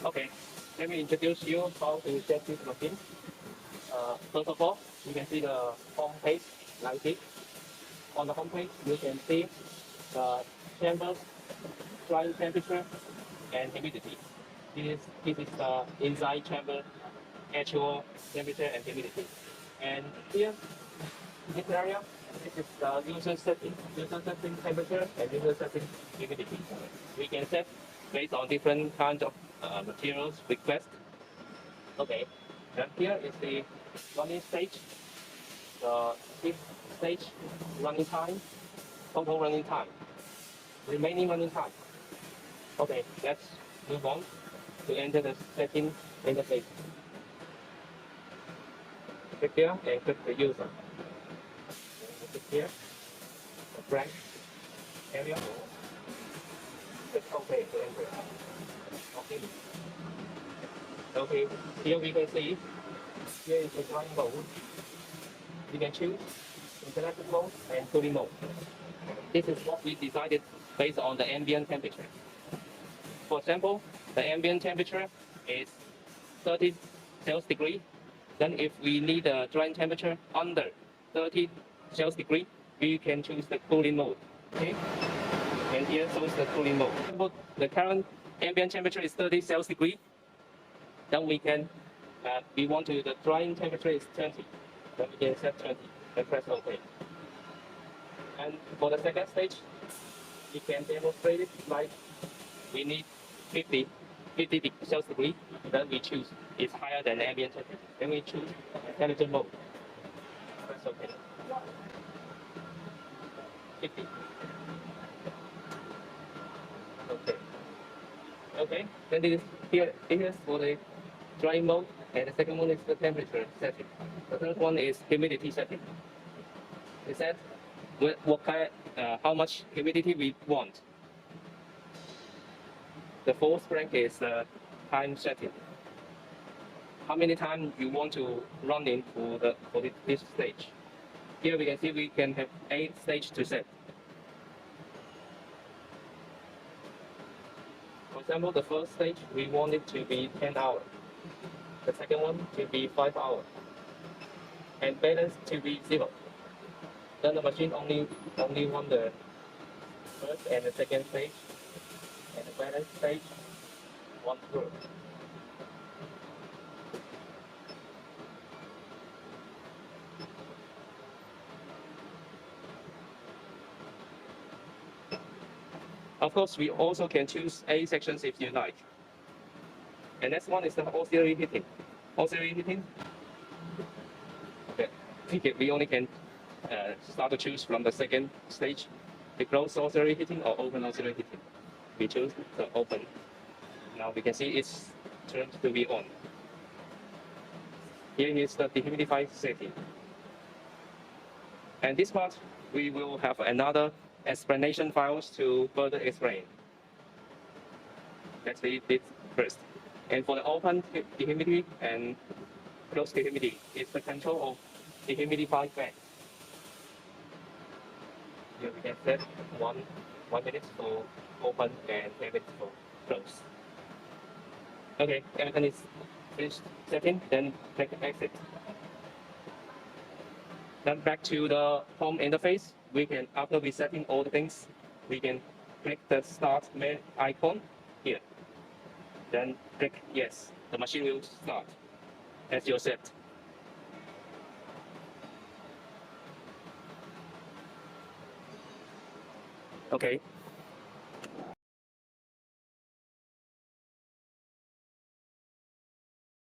Okay, let me introduce you how to set this machine. First of all, you can see the home page like this. On the home page, you can see the chamber, drying temperature, and humidity. This is the inside chamber actual temperature and humidity. And here, this area, this is the user setting temperature and user setting humidity. We can set based on different kinds of materials request. Okay, and here is the running stage, the fifth stage running time, total running time, remaining running time. Okay, let's move on to enter the setting interface. Click here and click the user. Click here, the blank area. Click OK to enter. Okay. Okay, here we can see, here is the drying mode. You can choose interactive mode and cooling mode. This is what we decided based on the ambient temperature. For example, the ambient temperature is 30 Celsius degree. Then if we need a drying temperature under 30 Celsius degree, we can choose the cooling mode. Okay? And here shows the cooling mode. But the current ambient temperature is 30 Celsius degree. Then we want to, the drying temperature is 20. Then we can set 20 and press OK. And for the second stage, we can demonstrate it like we need 50 Celsius degree. Then we choose it's higher than ambient temperature. Then we choose temperature mode. Press OK. 50. Okay. Okay. Then this is for the drying mode, and the second one is the temperature setting. The third one is humidity setting. It says how much humidity we want. The fourth rank is time setting. How many times you want to run in for this stage? Here we can see we can have 8 stages to set. For example, the first stage we want it to be 10 hours. The second one to be 5 hours. And balance to be 0. Then the machine only want the first and the second stage, and the balance stage one through. Of course, we also can choose A sections if you like. And next one is the auxiliary heating. Auxiliary heating. Okay, we only can start to choose from the second stage, the closed auxiliary heating or open auxiliary heating. We choose the open. Now we can see it's turned to be on. Here is the dehumidify setting. And this part, we will have another explanation files to further explain. Let's read it first. And for the open dehumidity and closed dehumidity, it's the control of dehumidify fan. Here we can set one minute for open and 10 minutes for close. Okay, everything is finished setting, then click exit. Then back to the home interface, we can, after we setting all the things, we can click the start main icon here. Then click yes, the machine will start as you set. Okay,